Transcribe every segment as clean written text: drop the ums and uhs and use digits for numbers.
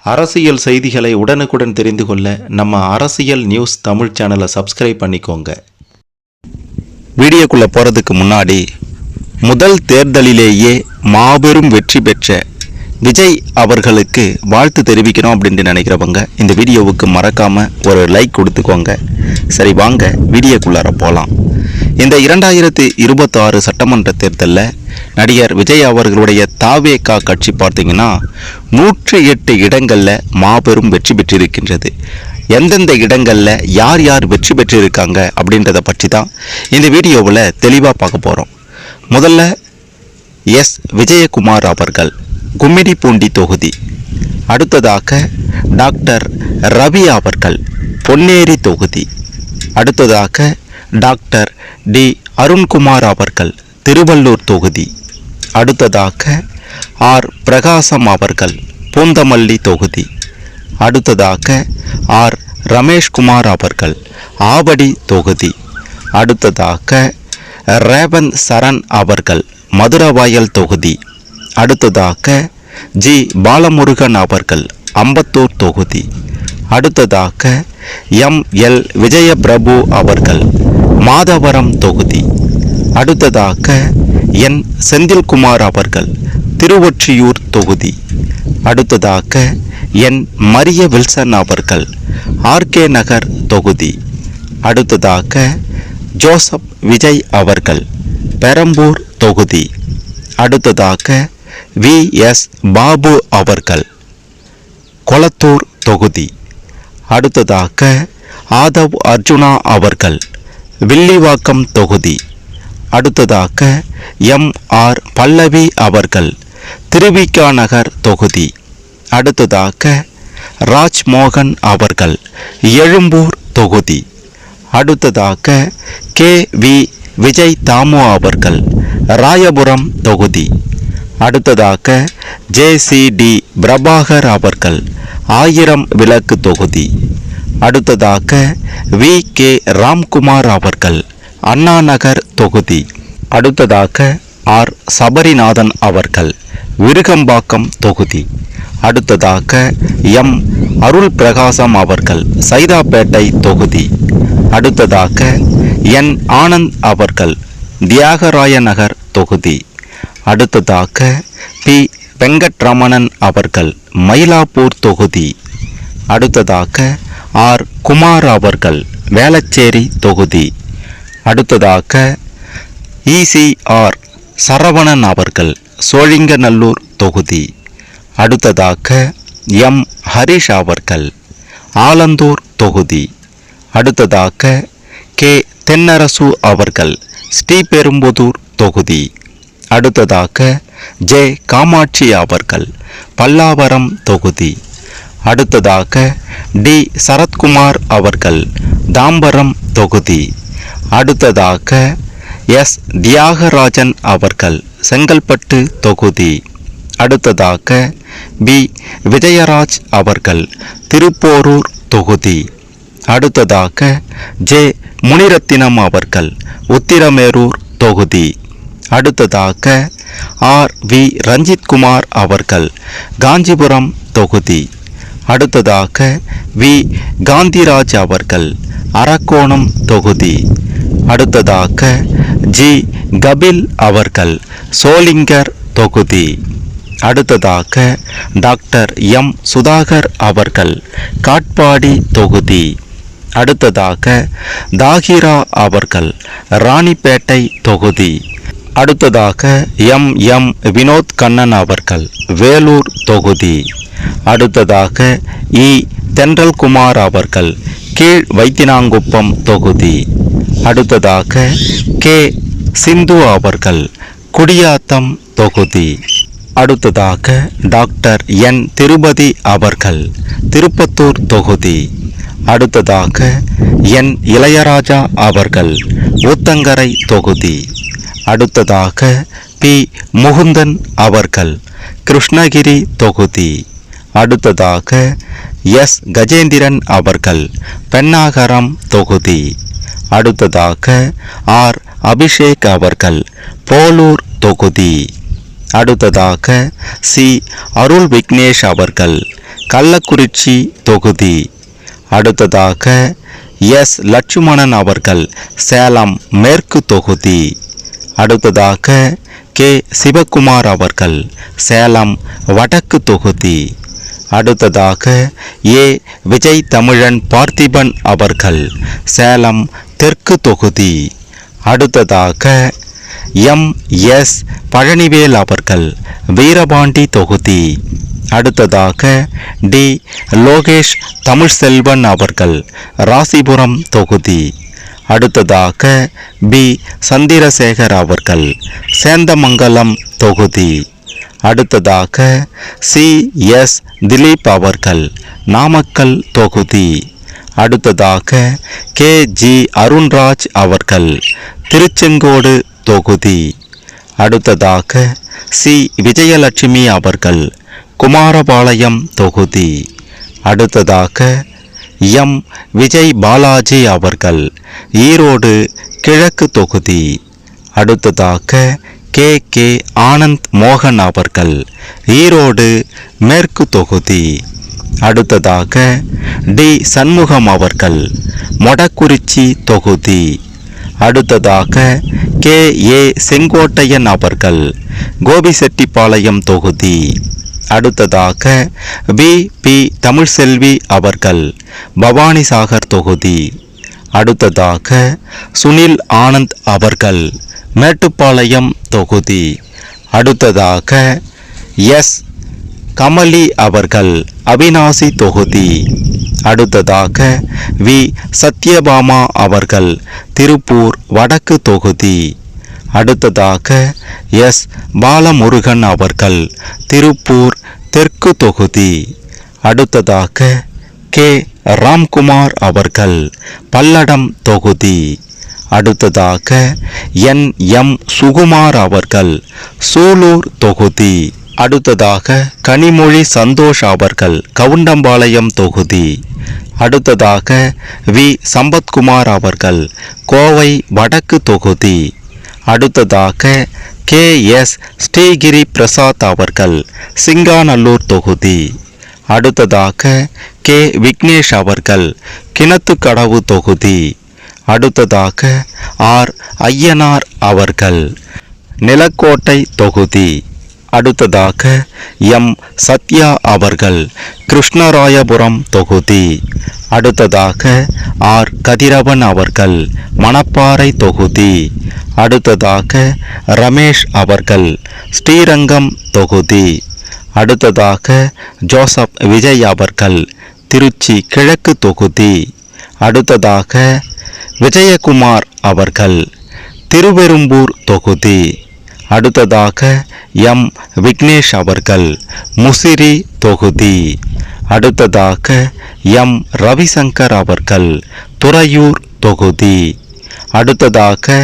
அரசியல் செய்திகளை உடனுக்குடன் தெரிந்து கொள்ள நம்ம அரசியல் நியூஸ் தமிழ் சேனலை சப்ஸ்கிரைப் பண்ணிக்கோங்க. வீடியோக்குள்ளே போகிறதுக்கு முன்னாடி முதல் தேர்தலிலேயே மாபெரும் வெற்றி பெற்ற விஜய் அவர்களுக்கு வாழ்த்து தெரிவிக்கணும் அப்படின்ட்டு நினைக்கிறவங்க இந்த வீடியோவுக்கு மறக்காமல் ஒரு லைக் கொடுத்துக்கோங்க. சரி, வாங்க வீடியோக்குள்ளார போகலாம். இந்த 2026 சட்டமன்ற தேர்தலில் நடிகர் விஜய் அவர்களுடைய தாவேகா கட்சி பார்த்தீங்கன்னா 108 இடங்களில் மாபெரும் வெற்றி பெற்றிருக்கின்றது. எந்தெந்த இடங்களில் யார் யார் வெற்றி பெற்றிருக்காங்க அப்படின்றத பற்றி தான் இந்த வீடியோவில் தெளிவாக பார்க்க போகிறோம். முதல்ல எஸ் விஜயகுமார் அவர்கள் கும்மிடிப்பூண்டி தொகுதி. அடுத்ததாக டாக்டர் ரவி அவர்கள் பொன்னேரி தொகுதி. அடுத்ததாக டாக்டர் டி அருண்குமார் அவர்கள் திருவள்ளூர் தொகுதி. அடுத்ததாக ஆர் பிரகாசம் அவர்கள் பூந்தமல்லி தொகுதி. அடுத்ததாக ஆர் ரமேஷ்குமார் அவர்கள் ஆவடி தொகுதி. அடுத்ததாக ரேவந்த் சரண் அவர்கள் மதுரவாயல் தொகுதி. அடுத்ததாக ஜி பாலமுருகன் அவர்கள் அம்பத்தூர் தொகுதி. அடுத்ததாக எம்.எல். விஜயபிரபு அவர்கள் மாதவரம் தொகுதி. அடுத்ததாக என் செந்தில்குமார் அவர்கள் திருவொற்றியூர் தொகுதி. அடுத்ததாக என் மரிய வில்சன் அவர்கள் ஆர்கே நகர் தொகுதி. அடுத்ததாக ஜோசப் விஜய் அவர்கள் பெரம்பூர் தொகுதி. அடுத்ததாக வி.எஸ். பாபு அவர்கள் கொளத்தூர் தொகுதி. அடுத்ததாக ஆதவ் அர்ஜுனா அவர்கள் வில்லிவாக்கம் தொகுதி. அடுத்ததாக எம்.ஆர். பல்லவி அவர்கள் திருவிகா நகர் தொகுதி. அடுத்ததாக ராஜ்மோகன் அவர்கள் எழும்பூர் தொகுதி. அடுத்ததாக கே.வி. விஜய் தாமு அவர்கள் ராயபுரம் தொகுதி. அடுத்ததாக ஜே.சி.டி. பிரபாகர் அவர்கள் 1000 விளக்கு தொகுதி. அடுத்ததாக வி.கே. ராம்குமார் அவர்கள் அண்ணா நகர் தொகுதி. அடுத்ததாக ஆர். சபரிநாதன் அவர்கள் விருகம்பாக்கம் தொகுதி. அடுத்ததாக எம். அருள் பிரகாசம் அவர்கள் சைதாப்பேட்டை தொகுதி. அடுத்ததாக என். ஆனந்த் அவர்கள் தியாகராய நகர் தொகுதி. அடுத்ததாக பி. வெங்கட்ரமணன் அவர்கள் மயிலாப்பூர் தொகுதி. அடுத்ததாக ஆர். குமார் அவர்கள் வேளச்சேரி தொகுதி. அடுத்ததாக இ.சி.ஆர். சரவணன் அவர்கள் சோழிங்கநல்லூர் தொகுதி. அடுத்ததாக எம். ஹரிஷ் அவர்கள் ஆலந்தூர் தொகுதி. அடுத்ததாக கே. தென்னரசு அவர்கள் ஸ்ரீபெரும்புதூர் தொகுதி. அடுத்ததாக ஜே. காமாட்சி அவர்கள் பல்லாவரம் தொகுதி. அடுத்ததாக டி. சரத்குமார் அவர்கள் தாம்பரம் தொகுதி. அடுத்ததாக எஸ். தியாகராஜன் அவர்கள் செங்கல்பட்டு தொகுதி. அடுத்ததாக பி. விஜயராஜ் அவர்கள் திருப்போரூர் தொகுதி. அடுத்ததாக ஜே. முனிரத்தினம் அவர்கள் உத்திரமேரூர் தொகுதி. அடுத்ததாக ஆர். வி. ரஞ்சித்குமார் அவர்கள் காஞ்சிபுரம் தொகுதி. அடுத்ததாக வி. காந்திராஜ் அவர்கள் அரக்கோணம் தொகுதி. அடுத்ததாக ஜி. கபில் அவர்கள் சோளிங்கர் தொகுதி. அடுத்ததாக டாக்டர் எம். சுதாகர் அவர்கள் காட்பாடி தொகுதி. அடுத்ததாக தாகிரா அவர்கள் ராணிப்பேட்டை தொகுதி. அடுத்ததாக எம். வினோத் கண்ணன் அவர்கள் வேலூர் தொகுதி. அடுத்ததாக இ. தென்றல்குமார் அவர்கள் கீழ் வைத்தினாங்குப்பம் தொகுதி. அடுத்ததாக கே. சிந்து அவர்கள் குடியாத்தம் தொகுதி. அடுத்ததாக டாக்டர் என். திருப்பதி அவர்கள் திருப்பத்தூர் தொகுதி. அடுத்ததாக என். இளையராஜா அவர்கள் ஊத்தங்கரை தொகுதி. அடுத்ததாக பி. முகுந்தன் அவர்கள் கிருஷ்ணகிரி தொகுதி. அடுத்ததாக எஸ். கஜேந்திரன் அவர்கள் பென்னாகரம் தொகுதி. அடுத்ததாக ஆர். அபிஷேக் அவர்கள் போலூர் தொகுதி. அடுத்ததாக சி அருள் விக்னேஷ் அவர்கள் கள்ளக்குறிச்சி தொகுதி. அடுத்ததாக எஸ் லட்சுமணன் அவர்கள் சேலம் மேற்கு தொகுதி. அடுத்ததாக கே சிவகுமார் அவர்கள் சேலம் வடக்கு தொகுதி. அடுத்ததாக ஏ விஜய் தமிழன் பார்த்திபன் அவர்கள் சேலம் தெற்கு தொகுதி. அடுத்ததாக எம் எஸ் பழனிவேல் அவர்கள் வீரபாண்டி தொகுதி. அடுத்ததாக டி லோகேஷ் தமிழ்செல்வன் அவர்கள் ராசிபுரம் தொகுதி. அடுத்ததாக பி சந்திரசேகர் அவர்கள் சேந்தமங்கலம் தொகுதி. அடுத்ததாக சி எஸ் திலீப் அவர்கள் நாமக்கல் தொகுதி. அடுத்ததாக கே ஜி அருண்ராஜ் அவர்கள் திருச்செங்கோடு தொகுதி. அடுத்ததாக சி விஜயலட்சுமி அவர்கள் குமாரபாளையம் தொகுதி. அடுத்ததாக எம் விஜய் பாலாஜி அவர்கள் ஈரோடு கிழக்கு தொகுதி. அடுத்ததாக கே கே ஆனந்த் மோகன் அவர்கள் ஈரோடு மேற்கு தொகுதி. அடுத்ததாக டி சண்முகம் அவர்கள் மொடக்குறிச்சி தொகுதி. அடுத்ததாக கே ஏ செங்கோட்டையன் அவர்கள் கோபிசெட்டிப்பாளையம் தொகுதி. அடுத்ததாக வி பி தமிழ்செல்வி அவர்கள் பவானிசாகர் தொகுதி. அடுத்ததாக சுனில் ஆனந்த் அவர்கள் மேட்டுப்பாளையம் தொகுதி. அடுத்ததாக எஸ் கமலி அவர்கள் அவிநாசி தொகுதி. அடுத்ததாக வி சத்யபாமா அவர்கள் திருப்பூர் வடக்கு தொகுதி. அடுத்ததாக எஸ் பாலமுருகன் அவர்கள் திருப்பூர் தெற்கு தொகுதி. அடுத்ததாக கே ராம்குமார் அவர்கள் பல்லடம் தொகுதி. அடுத்ததாக என் எம் சுகுமார் அவர்கள் சூலூர் தொகுதி. அடுத்ததாக கனிமொழி சந்தோஷ் அவர்கள் கவுண்டம்பாளையம் தொகுதி. அடுத்ததாக வி சம்பத்குமார் அவர்கள் கோவை வடக்கு தொகுதி. அடுத்ததாக கே எஸ் ஸ்ரீகிரி பிரசாத் அவர்கள் சிங்காநல்லூர் தொகுதி. அடுத்ததாக கே விக்னேஷ் அவர்கள் கிணத்துக்கடவு தொகுதி. அடுத்ததாக ஆர் ஐயனார் அவர்கள் நிலக்கோட்டை தொகுதி. அடுத்ததாக எம் சத்யா அவர்கள் கிருஷ்ணராயபுரம் தொகுதி. அடுத்ததாக ஆர் கதிரவன் அவர்கள் மணப்பாறை தொகுதி. அடுத்ததாக ரமேஷ் அவர்கள் ஸ்ரீரங்கம் தொகுதி. அடுத்ததாக ஜோசப் விஜய் அவர்கள் திருச்சி கிழக்கு தொகுதி. அடுத்ததாக விஜயகுமார் அவர்கள் திருவெரும்பூர் தொகுதி. அடுத்ததாக எம் விக்னேஷ் அவர்கள் முசிறி தொகுதி. அடுத்ததாக எம் ரவிசங்கர் அவர்கள் துறையூர் தொகுதி. அடுத்ததாக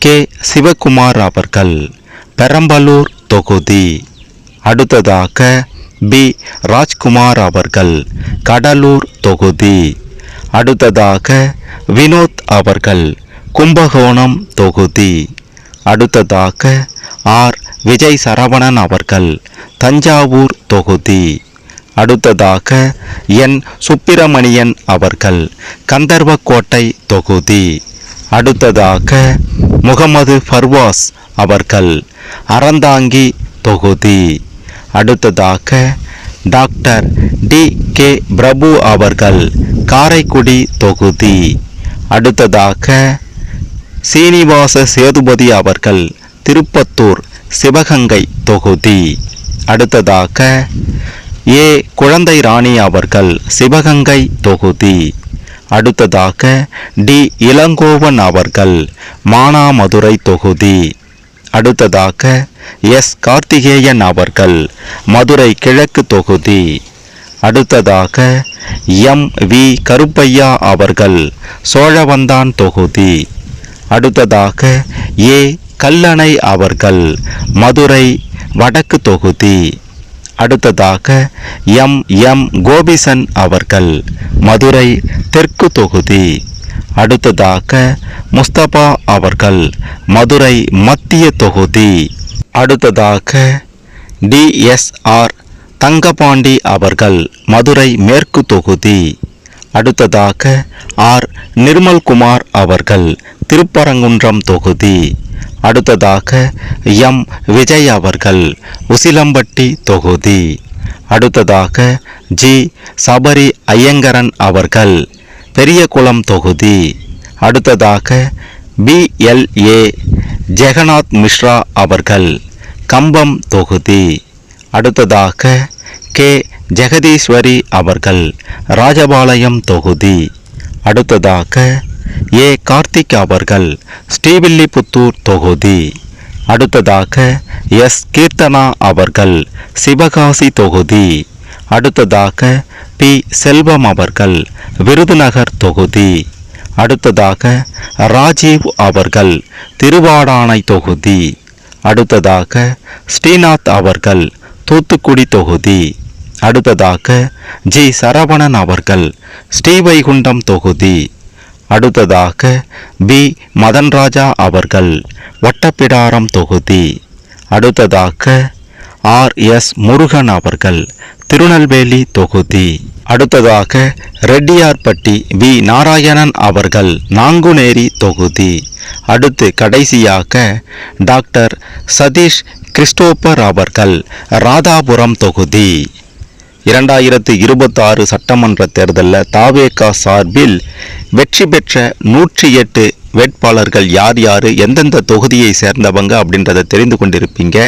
கே சிவகுமார் அவர்கள் பெரம்பலூர் தொகுதி. அடுத்ததாக பி ராஜ்குமார் அவர்கள் கடலூர் தொகுதி. அடுத்ததாக வினோத் அவர்கள் கும்பகோணம் தொகுதி. அடுத்ததாக ஆர் விஜய் சரவணன் அவர்கள் தஞ்சாவூர் தொகுதி. அடுத்ததாக என் சுப்பிரமணியன் அவர்கள் கந்தர்வக்கோட்டை தொகுதி. அடுத்ததாக முகமது ஃபர்வாஸ் அவர்கள் அறந்தாங்கி தொகுதி. அடுத்ததாக டாக்டர் டி கே பிரபு அவர்கள் காரைக்குடி தொகுதி. அடுத்ததாக சீனிவாச சேதுபதி அவர்கள் திருப்பத்தூர் சிவகங்கை தொகுதி. அடுத்ததாக ஏ குழந்தை ராணி அவர்கள் சிவகங்கை தொகுதி. அடுத்ததாக டி இளங்கோவன் அவர்கள் மானாமதுரை தொகுதி. அடுத்ததாக எஸ் கார்த்திகேயன் அவர்கள் மதுரை கிழக்கு தொகுதி. அடுத்ததாக எம் வி கருப்பையா அவர்கள் சோழவந்தான் தொகுதி. அடுத்ததாக ஏ கல்லணை அவர்கள் மதுரை வடக்கு தொகுதி. அடுத்ததாக எம் எம் கோபிசன் அவர்கள் மதுரை தெற்கு தொகுதி. அடுத்ததாக முஸ்தபா அவர்கள் மதுரை மத்திய தொகுதி. அடுத்ததாக DSR தங்கபாண்டி அவர்கள் மதுரை மேற்கு தொகுதி. அடுத்ததாக ஆர். நிர்மல்குமார் அவர்கள் திருப்பரங்குன்றம் தொகுதி. அடுத்ததாக எம். விஜய் அவர்கள் உசிலம்பட்டி தொகுதி. அடுத்ததாக ஜி. சபரி ஐயங்கரன் அவர்கள் பெரியகுளம் தொகுதி. அடுத்ததாக BLA ஜெகநாத் மிஸ்ரா அவர்கள் கம்பம் தொகுதி. அடுத்ததாக கே. ஜெகதீஸ்வரி அவர்கள் ராஜபாளையம் தொகுதி. அடுத்ததாக ஏ. கார்த்திக் அவர்கள் ஸ்ரீவில்லிபுத்தூர் தொகுதி. அடுத்ததாக எஸ். கீர்த்தனா அவர்கள் சிவகாசி தொகுதி. அடுத்ததாக பி. செல்வம் அவர்கள் விருதுநகர் தொகுதி. அடுத்ததாக ராஜீவ் அவர்கள் திருவாடானை தொகுதி. அடுத்ததாக ஸ்ரீநாத் அவர்கள் தூத்துக்குடி தொகுதி. அடுத்ததாக ஜி. சரவணன் அவர்கள் ஸ்ரீவைகுண்டம் தொகுதி. அடுத்ததாக பி. மதன்ராஜா அவர்கள் வட்டப்பிடாரம் தொகுதி. அடுத்ததாக R.S. முருகன் அவர்கள் திருநெல்வேலி தொகுதி. அடுத்ததாக ரெட்டியார்பட்டி வி. நாராயணன் அவர்கள் நாங்குநேரி தொகுதி. அடுத்து கடைசியாக டாக்டர் சதீஷ் கிறிஸ்டோபர் அவர்கள் ராதாபுரம் தொகுதி. 2026 சட்டமன்ற தேர்தலில் தாவேகா சார்பில் வெற்றி பெற்ற 108 வேட்பாளர்கள் யார் யார், எந்தெந்த தொகுதியை சேர்ந்தவங்க அப்படின்றத தெரிந்து கொண்டிருப்பீங்க.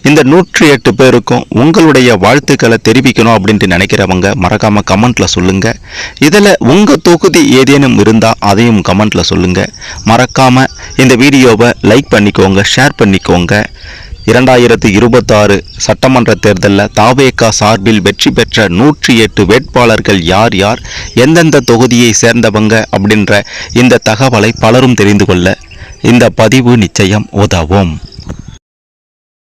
இந்த 108 பேருக்கும் உங்களுடைய வாழ்த்துக்களை தெரிவிக்கணும் அப்படின்ட்டு நினைக்கிறவங்க மறக்காமல் கமெண்ட்டில் சொல்லுங்கள். இதில் உங்கள் தொகுதி ஏதேனும் இருந்தால் அதையும் கமெண்ட்டில் சொல்லுங்கள். மறக்காமல் இந்த வீடியோவை லைக் பண்ணிக்கோங்க, ஷேர் பண்ணிக்கோங்க. 2026 சட்டமன்ற தேர்தலில் தாவேகா சார்பில் வெற்றி பெற்ற 108 வேட்பாளர்கள் யார் யார், எந்தெந்த தொகுதியை சேர்ந்தவங்க அப்படின்ற இந்த தகவலை பலரும் தெரிந்து கொள்ள இந்த பதிவு நிச்சயம் உதவும்.